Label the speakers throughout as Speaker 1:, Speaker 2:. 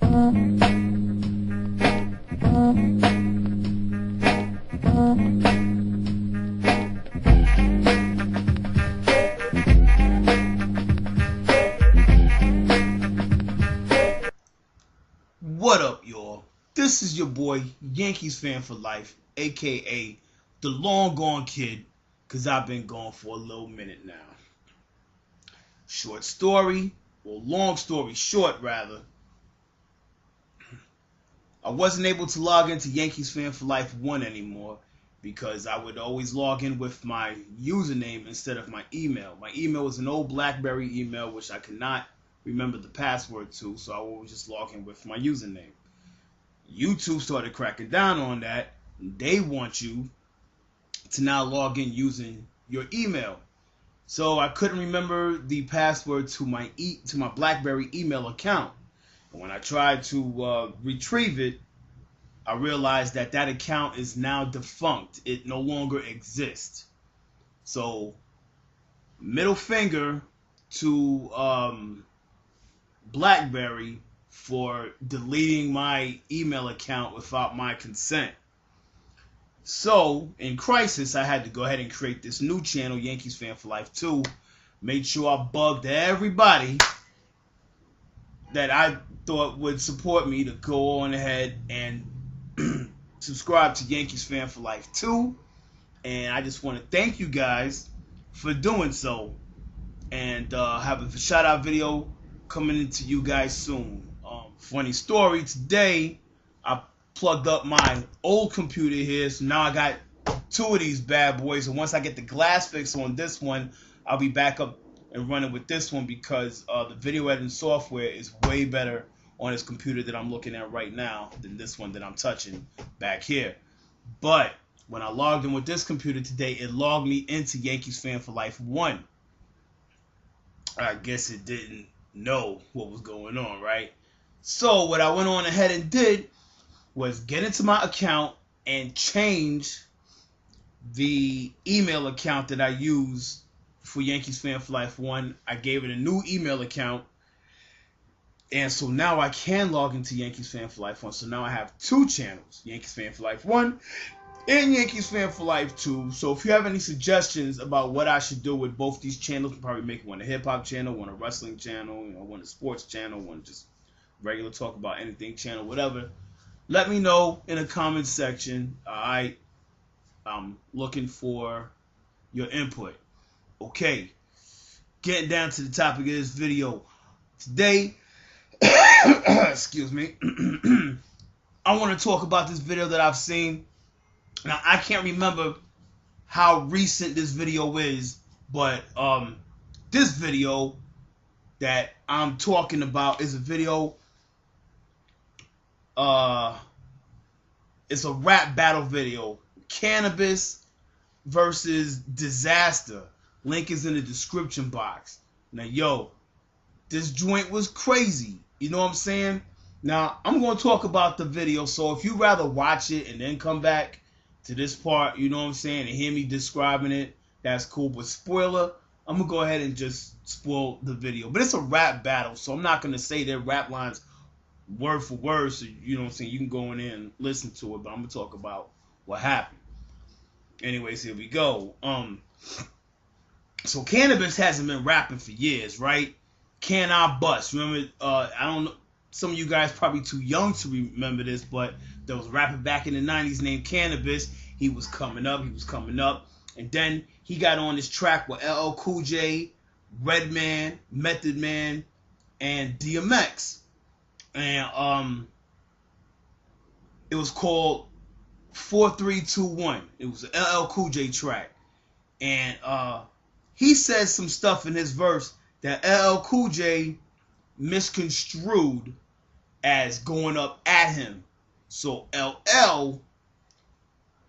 Speaker 1: What up, y'all? This is your boy, Yankees Fan for Life, aka the long gone kid, because I've been gone for a little minute now. Short story, or long story short, rather. I wasn't able to log into Yankees Fan for Life 1 anymore because I would always log in with my username instead of my email. My email was an old BlackBerry email, which I could not remember the password to, so I would just log in with my username. YouTube started cracking down on that. They want you to now log in using your email. So I couldn't remember the password to my BlackBerry email account. And when I tried to retrieve it, I realized that that account is now defunct. It no longer exists. So middle finger to BlackBerry for deleting my email account without my consent. So in crisis, I had to go ahead and create this new channel, Yankees Fan for Life 2. Made sure I bugged everybody that I thought would support me to go on ahead and subscribe to Yankees Fan for Life 2. And I just want to thank you guys for doing so. And have a shout out video coming into you guys soon. Funny story, today I plugged up my old computer here, so now I got two of these bad boys, and once I get the glass fix on this one, I'll be back up and running with this one because the video editing software is way better on this computer that I'm looking at right now than this one that I'm touching back here. But when I logged in with this computer today, it logged me into Yankees Fan for Life 1. I guess it didn't know what was going on, right? So what I went on ahead and did was get into my account and change the email account that I use for Yankees Fan for Life 1. I gave it a new email account, and so now I can log into Yankees Fan for Life 1. So now I have two channels, Yankees Fan for Life 1 and Yankees Fan for Life 2. So if you have any suggestions about what I should do with both these channels, I'll probably make one a hip-hop channel, one a wrestling channel, one a sports channel, one just regular talk about anything channel, whatever. Let me know in the comments section. I'm looking for your input. Okay, getting down to the topic of this video today. Excuse me. I want to talk about this video that I've seen. Now I can't remember how recent this video is, but this video that I'm talking about is a video. It's a rap battle video. Canibus versus Dizaster. Link is in the description box. Now, yo, this joint was crazy. You know what I'm saying? Now, I'm going to talk about the video. So if you'd rather watch it and then come back to this part, you know what I'm saying, and hear me describing it, that's cool. But spoiler, I'm going to go ahead and just spoil the video. But it's a rap battle, so I'm not going to say their rap lines word for word, so you know what I'm saying, you can go in there and listen to it, but I'm gonna talk about what happened. Anyways, here we go. So Canibus hasn't been rapping for years, right? Can I Bust? Remember, I don't know, some of you guys probably too young to remember this, but there was a rapper back in the 90s named Canibus. He was coming up, and then he got on this track with LL Cool J, Redman, Method Man, and DMX. And it was called 4321. It was an LL Cool J track. And he said some stuff in his verse that LL Cool J misconstrued as going up at him. So LL,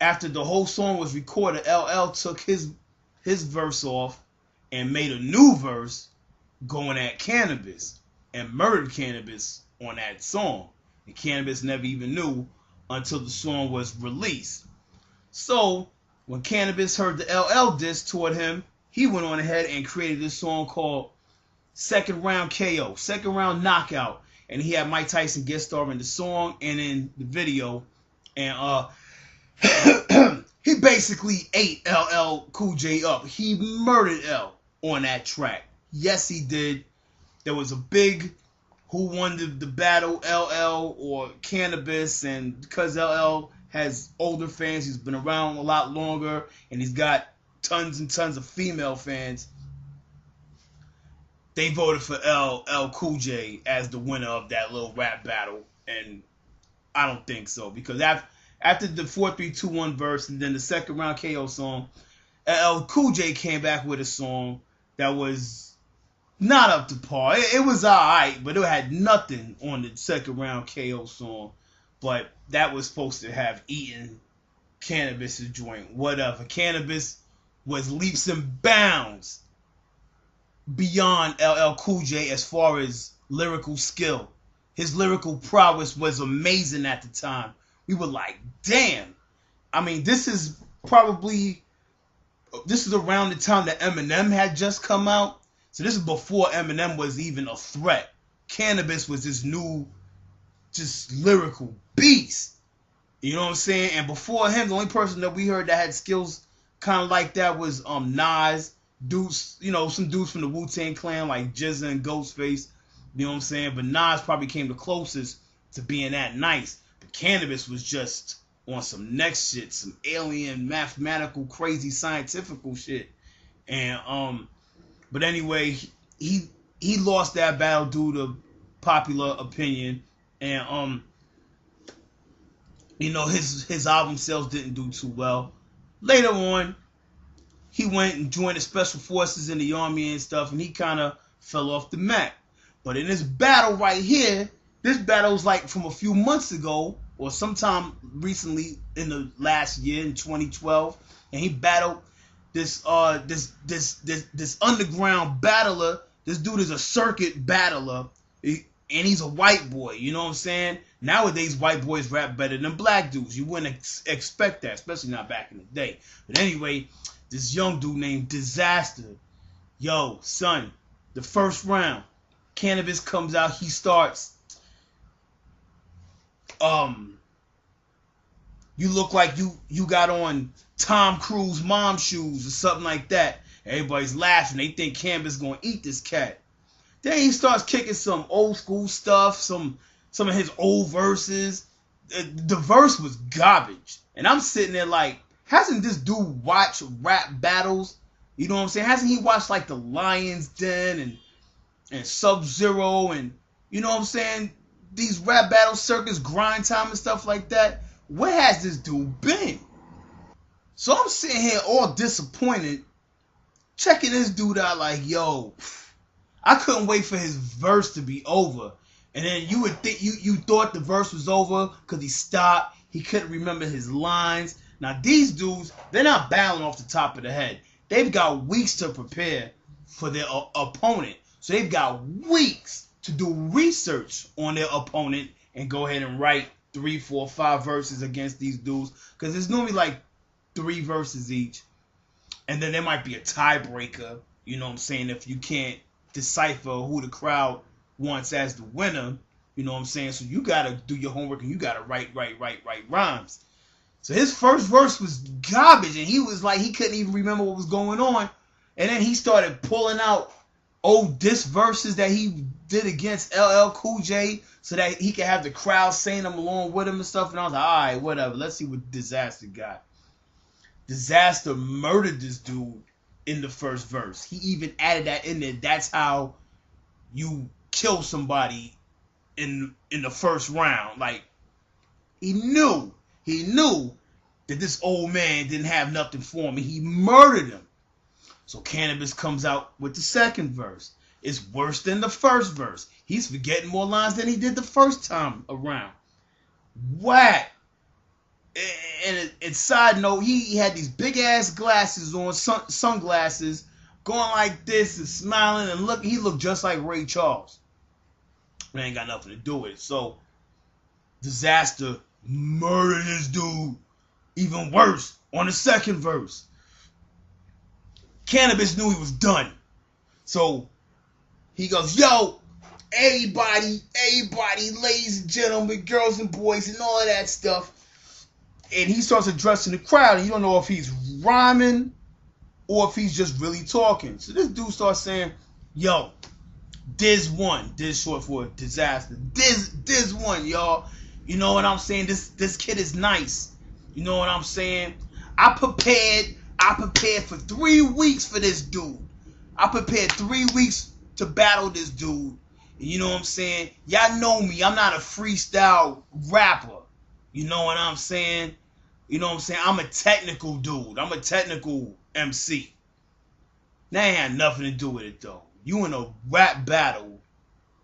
Speaker 1: after the whole song was recorded, LL took his verse off and made a new verse going at Canibus and murdered Canibus on that song. And Canibus never even knew until the song was released. So when Canibus heard the LL diss toward him, he went on ahead and created this song called Second Round KO, Second Round Knockout. and he had Mike Tyson guest star in the song and in the video, and he basically ate LL Cool J up. He murdered L on that track. Yes, he did. There was a big who won the battle, LL or Canibus, and because LL has older fans, he's been around a lot longer, and he's got tons and tons of female fans. They voted for LL Cool J as the winner of that little rap battle, and I don't think so, because after the 4-3-2-1 verse and then the second round KO song, LL Cool J came back with a song that was not up to par. It was alright, but it had nothing on the second round KO song. But that was supposed to have eaten Canibus' joint. Whatever. Canibus was leaps and bounds beyond LL Cool J as far as lyrical skill. His lyrical prowess was amazing at the time. We were like, damn. I mean, this is around the time that Eminem had just come out. So this is before Eminem was even a threat. Canibus was this new, just lyrical beast. You know what I'm saying? And before him, the only person that we heard that had skills kind of like that was Nas. Dudes, you know, some dudes from the Wu-Tang Clan like Jizza and Ghostface. You know what I'm saying? But Nas probably came the closest to being that nice. But Canibus was just on some next shit, some alien, mathematical, crazy, scientifical shit. And but anyway, he lost that battle due to popular opinion, and you know, his album sales didn't do too well. Later on, he went and joined the special forces in the army and stuff, and he kind of fell off the map. But in this battle right here, this battle was like from a few months ago or sometime recently in the last year in 2012, and he battled this underground battler. This dude is a circuit battler, and he's a white boy. You know what I'm saying? Nowadays, white boys rap better than black dudes. You wouldn't expect that, especially not back in the day. But anyway, this young dude named Dizaster. Yo, son, the first round, Canibus comes out. He starts. You look like you got on Tom Cruise mom shoes or something like that. Everybody's laughing. They think Canibus gonna eat this cat. Then he starts kicking some old school stuff, some of his old verses. The verse was garbage, and I'm sitting there like, hasn't this dude watched rap battles? You know what I'm saying? Hasn't he watched like the Lion's Den and Sub-Zero and you know what I'm saying? These rap battle circus, grind time and stuff like that. Where has this dude been? So I'm sitting here all disappointed, checking this dude out like, yo, I couldn't wait for his verse to be over. And then you would think you thought the verse was over because he stopped. He couldn't remember his lines. Now these dudes, they're not battling off the top of the head. They've got weeks to prepare for their opponent. So they've got weeks to do research on their opponent and go ahead and write 3, 4, 5 verses against these dudes. Because there's normally like 3 verses each. And then there might be a tiebreaker, you know what I'm saying, if you can't decipher who the crowd wants as the winner, you know what I'm saying? So you got to do your homework and you got to write rhymes. So his first verse was garbage, and he was like, he couldn't even remember what was going on. And then he started pulling out old diss verses that he did against LL Cool J so that he could have the crowd saying them along with him and stuff. And I was like, all right, whatever. Let's see what Dizaster got. Dizaster murdered this dude in the first verse. He even added that in there. That's how you kill somebody in the first round. Like, he knew that this old man didn't have nothing for him. And he murdered him. So Canibus comes out with the second verse. It's worse than the first verse. He's forgetting more lines than he did the first time around. Whack. And side note, he had these big ass glasses on, sunglasses, going like this and smiling and he looked just like Ray Charles. It ain't got nothing to do with it. So Dizaster murdered this dude even worse on the second verse. Canibus knew he was done. So he goes, yo, everybody, ladies and gentlemen, girls and boys, and all of that stuff. And he starts addressing the crowd, and you don't know if he's rhyming or if he's just really talking. So this dude starts saying, yo, Diz one. Diz short for disaster. Diz one, y'all. You know what I'm saying? This kid is nice. You know what I'm saying? I prepared for 3 weeks for this dude. I prepared 3 weeks to battle this dude. You know what I'm saying? Y'all know me. I'm not a freestyle rapper. You know what I'm saying? You know what I'm saying? I'm a technical dude. I'm a technical MC. That ain't had nothing to do with it, though. You in a rap battle.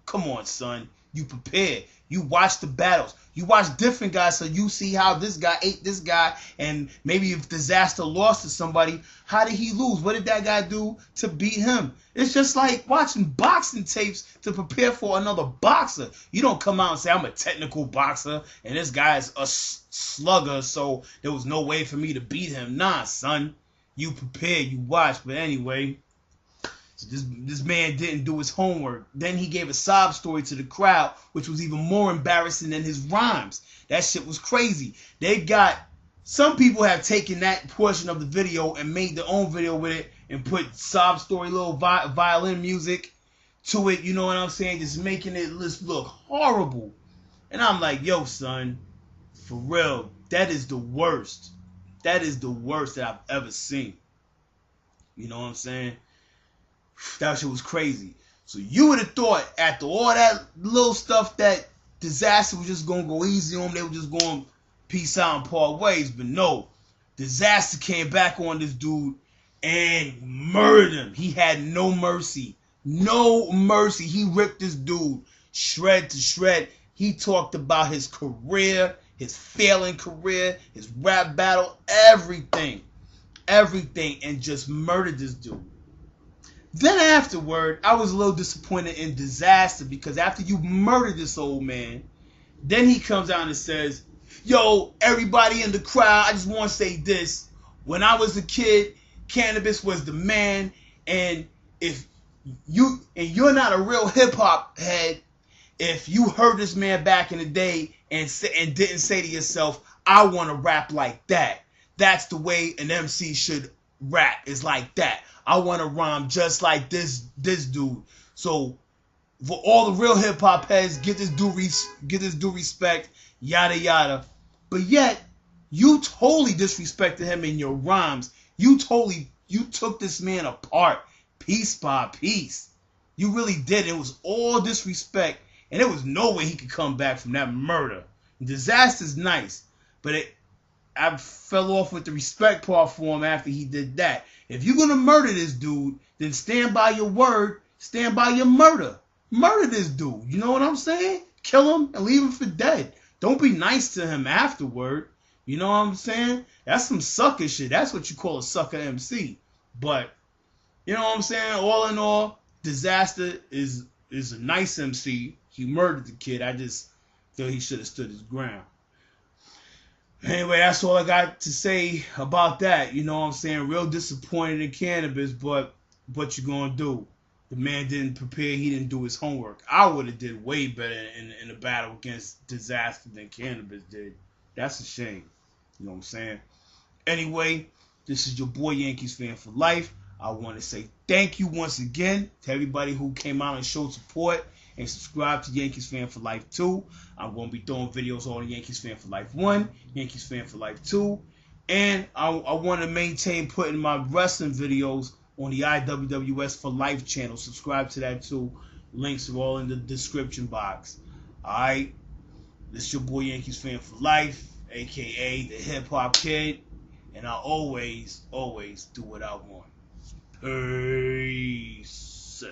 Speaker 1: Come on, son. You prepared. You watch the battles. You watch different guys so you see how this guy ate this guy, and maybe if Dizaster lost to somebody, how did he lose? What did that guy do to beat him? It's just like watching boxing tapes to prepare for another boxer. You don't come out and say, I'm a technical boxer, and this guy is a slugger, so there was no way for me to beat him. Nah, son. You prepared, you watched. But anyway, so this man didn't do his homework. Then he gave a sob story to the crowd, which was even more embarrassing than his rhymes. That shit was crazy. Some people have taken that portion of the video and made their own video with it and put sob story, little violin music to it. You know what I'm saying? Just making it look horrible. And I'm like, yo, son, for real, that is the worst. That is the worst that I've ever seen. You know what I'm saying? That shit was crazy. So you would have thought after all that little stuff that Dizaster was just going to go easy on. They were just going to peace out and part ways. But no. Dizaster came back on this dude and murdered him. He had no mercy. No mercy. He ripped this dude shred to shred. He talked about his career, his failing career, his rap battle, everything. Everything. And just murdered this dude. Then afterward, I was a little disappointed in Dizaster because after you murdered this old man, then he comes out and says, yo, everybody in the crowd, I just want to say this. When I was a kid, Canibus was the man, and if you're not a real hip-hop head, if you heard this man back in the day and didn't say to yourself, I want to rap like that. That's the way an MC should rap, is like that. I want to rhyme just like this dude. So for all the real hip hop heads, get this due respect, yada yada. But yet you totally disrespected him in your rhymes. You took this man apart piece by piece. You really did. It was all disrespect, and there was no way he could come back from that murder. Dizaster's nice, but I fell off with the respect part for him after he did that. If you're going to murder this dude, then stand by your word. Stand by your murder. Murder this dude. You know what I'm saying? Kill him and leave him for dead. Don't be nice to him afterward. You know what I'm saying? That's some sucker shit. That's what you call a sucker MC. But, you know what I'm saying? All in all, Dizaster is a nice MC. He murdered the kid. I just feel he should have stood his ground. Anyway, that's all I got to say about that. You know what I'm saying? Real disappointed in Canibus, but what you gonna do? The man didn't prepare. He didn't do his homework. I would have did way better in the battle against Dizaster than Canibus did. That's a shame. You know what I'm saying? Anyway, this is your boy Yankees Fan for Life. I want to say thank you once again to everybody who came out and showed support and subscribe to Yankees Fan for Life 2. I'm going to be throwing videos on Yankees Fan for Life 1, Yankees Fan for Life 2, and I want to maintain putting my wrestling videos on the IWWS for Life channel. Subscribe to that too. Links are all in the description box. Alright, this is your boy Yankees Fan for Life, aka the Hip Hop Kid, and I always do what I want. Peace.